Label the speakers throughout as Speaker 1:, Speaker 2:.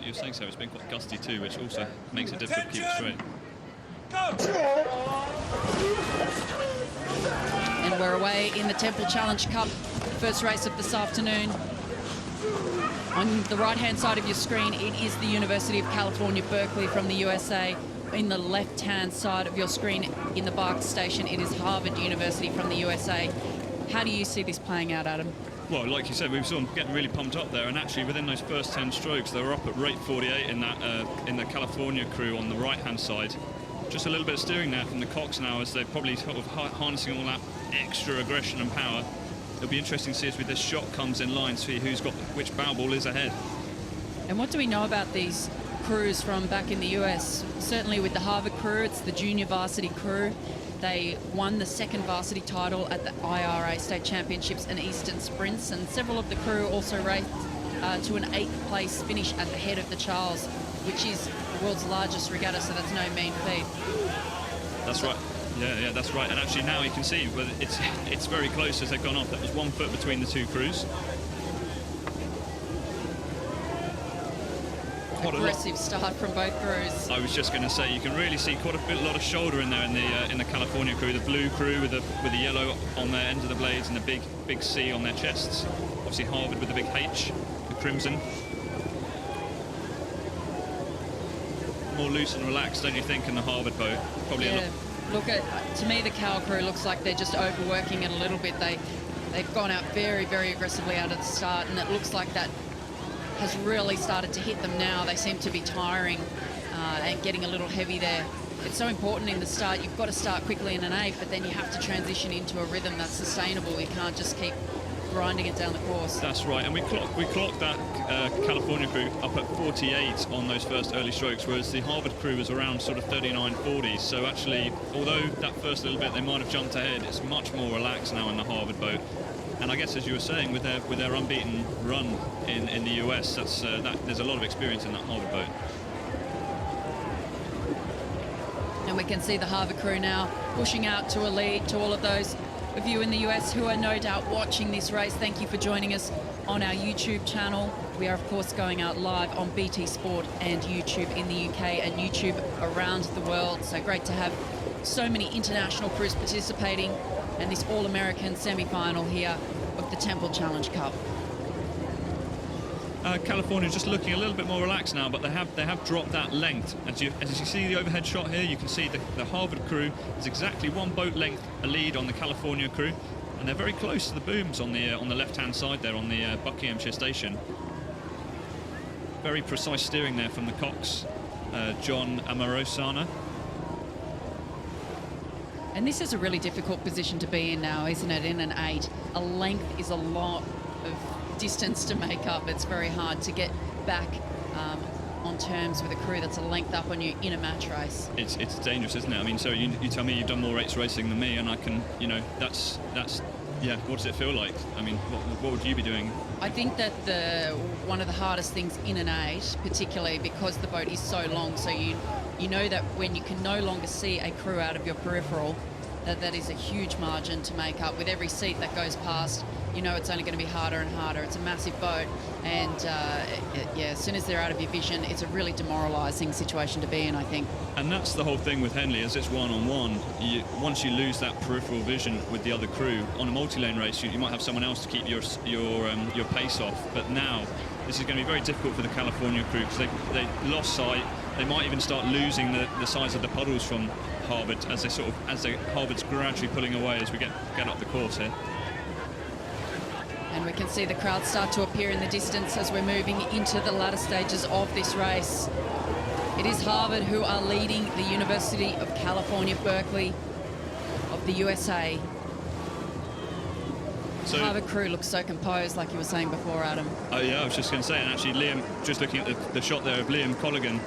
Speaker 1: you're saying, so it's been quite gusty too, which also makes it difficult to keep it straight.
Speaker 2: And we're away in the Temple Challenge Cup, first race of this afternoon. On the right-hand side of your screen, it is the University of California, Berkeley from the USA. In the left-hand side of your screen, in the Barks station, it is Harvard University from the USA. How do you see this playing out, Adam?
Speaker 1: Well, like you said, we saw them getting really pumped up there, and actually within those first 10 strokes, they were up at rate 48 in that in the California crew on the right-hand side. Just a little bit of steering there from the Cox now, as they're probably sort of harnessing all that extra aggression and power. It'll be interesting to see as this shot comes in line, see who's got which bow ball is ahead.
Speaker 2: And what do we know about these crews from back in the US? Certainly with the Harvard crew, it's the junior varsity crew. They won the second varsity title at the IRA State Championships and Eastern Sprints, and several of the crew also raced to an 8th place finish at the head of the Charles, which is the world's largest regatta, so that's no mean feat.
Speaker 1: That's right. Yeah, that's right. And actually now you can see whether it's very close as they've gone off. That was 1 foot between the two crews.
Speaker 2: Aggressive start from both crews.
Speaker 1: I was just going to say, you can really see quite a lot of shoulder in there in the California crew, the blue crew with the yellow on their ends of the blades and the big C on their chests. Obviously Harvard with the big H, the crimson. More loose and relaxed, don't you think, in the Harvard boat? Probably
Speaker 2: yeah.
Speaker 1: a lot.
Speaker 2: Look, to me, the Cal crew looks like they're just overworking it a little bit. They've gone out very, very aggressively out of the start, and it looks like that has really started to hit them now. They seem to be tiring and getting a little heavy there. It's so important in the start. You've got to start quickly in an 8, but then you have to transition into a rhythm that's sustainable. You can't just keep grinding it down the course.
Speaker 1: That's right, and we clocked that California crew up at 48 on those first early strokes, whereas the Harvard crew was around sort of 39, 40. So actually, although that first little bit they might have jumped ahead, it's much more relaxed now in the Harvard boat. And I guess, as you were saying, with their unbeaten run in the US, there's a lot of experience in that Harvard boat.
Speaker 2: And we can see the Harvard crew now pushing out to a lead. To all of those of you in the US who are no doubt watching this race, thank you for joining us on our YouTube channel. We are, of course, going out live on BT Sport and YouTube in the UK and YouTube around the world. So great to have so many international crews participating, and this All-American semi-final here of the Temple Challenge Cup.
Speaker 1: California just looking a little bit more relaxed now, but they have dropped that length. As you see the overhead shot here, you can see the Harvard crew is exactly 1 boat length a lead on the California crew, and they're very close to the booms on the left-hand side there on the Buckinghamshire station. Very precise steering there from the Cox, John Amorosana.
Speaker 2: And this is a really difficult position to be in now, isn't it? In an 8, a length is a lot of distance to make up. It's very hard to get back on terms with a crew that's a length up on you in a match race.
Speaker 1: It's dangerous, isn't it? I mean, so you tell me you've done more 8s racing than me, and I can, that's yeah. What does it feel like? I mean, what would you be doing?
Speaker 2: I think that one of the hardest things in an 8, particularly because the boat is so long, so you know that when you can no longer see a crew out of your peripheral, that is a huge margin to make up. With every seat that goes past, you know it's only going to be harder and harder. It's a massive boat, and yeah, as soon as they're out of your vision, it's a really demoralising situation to be in, I think. And
Speaker 1: that's the whole thing with Henley, as it's one-on-one. Once you lose that peripheral vision with the other crew, on a multi-lane race, you might have someone else to keep your pace off. But now, this is going to be very difficult for the California crew, because they lost sight. They might even start losing the size of the puddles from Harvard as Harvard's gradually pulling away as we get up the course here.
Speaker 2: And we can see the crowd start to appear in the distance as we're moving into the latter stages of this race. It is Harvard who are leading the University of California, Berkeley of the USA. So Harvard crew looks so composed, like you were saying before, Adam.
Speaker 1: Oh yeah, I was just going to say, and actually Liam, just looking at the shot there of Liam Corrigan,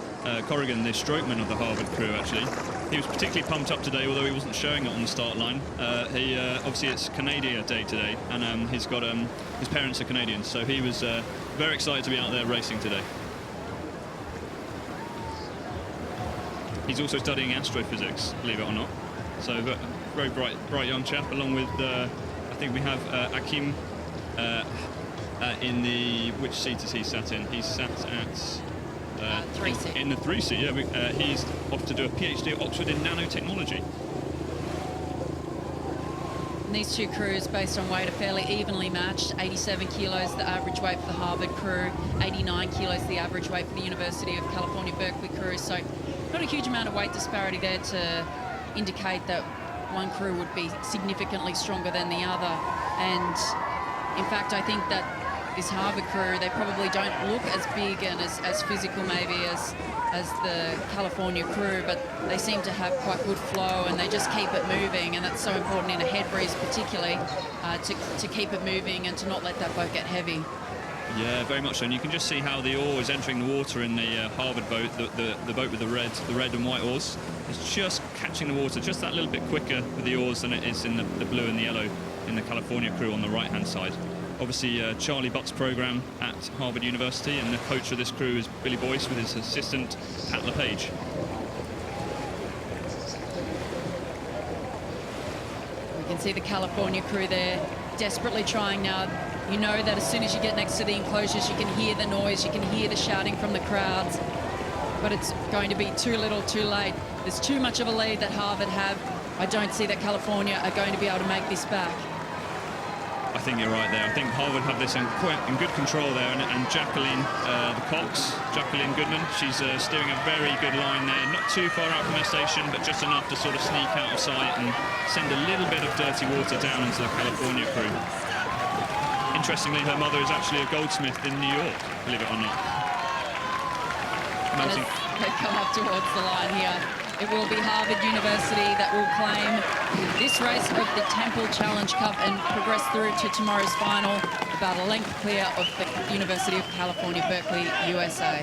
Speaker 1: the strokeman of the Harvard crew, actually. He was particularly pumped up today, although he wasn't showing it on the start line. Obviously it's Canada Day today, and he's got his parents are Canadian, so he was very excited to be out there racing today. He's also studying astrophysics, believe it or not. So very bright young chap, along with I think we have Akim in the, which seat is he sat in? He's sat at
Speaker 2: 3C.
Speaker 1: In the 3C, yeah. He's off to do a PhD at Oxford in nanotechnology.
Speaker 2: And these two crews, based on weight, are fairly evenly matched. 87 kilos, the average weight for the Harvard crew. 89 kilos, the average weight for the University of California, Berkeley crew. So not a huge amount of weight disparity there to indicate that one crew would be significantly stronger than the other. And in fact, I think that this Harvard crew, they probably don't look as big and as physical maybe as the California crew, but they seem to have quite good flow and they just keep it moving, and that's so important in a head breeze particularly, to keep it moving and to not let that boat get heavy.
Speaker 1: Yeah, very much so. And you can just see how the oar is entering the water in the Harvard boat, the boat with the red and white oars. It's just catching the water just that little bit quicker with the oars than it is in the blue and the yellow in the California crew on the right-hand side. Obviously, Charlie Butt's program at Harvard University, and the coach of this crew is Billy Boyce with his assistant, Pat LePage.
Speaker 2: We can see the California crew there desperately trying now. You know that as soon as you get next to the enclosures, you can hear the noise, you can hear the shouting from the crowds, but it's going to be too little, too late. There's too much of a lead that Harvard have. I don't see that California are going to be able to make this back.
Speaker 1: I think you're right there. I think Harvard have this in good control there, and Jacqueline, the Cox, Jacqueline Goodman, she's steering a very good line there, not too far out from her station, but just enough to sort of sneak out of sight and send a little bit of dirty water down into the California crew. Interestingly, her mother is actually a goldsmith in New York, believe it or not.
Speaker 2: As they come up towards the line here, it will be Harvard University that will claim this race of the Temple Challenge Cup and progress through to tomorrow's final, about a length clear of the University of California, Berkeley, USA.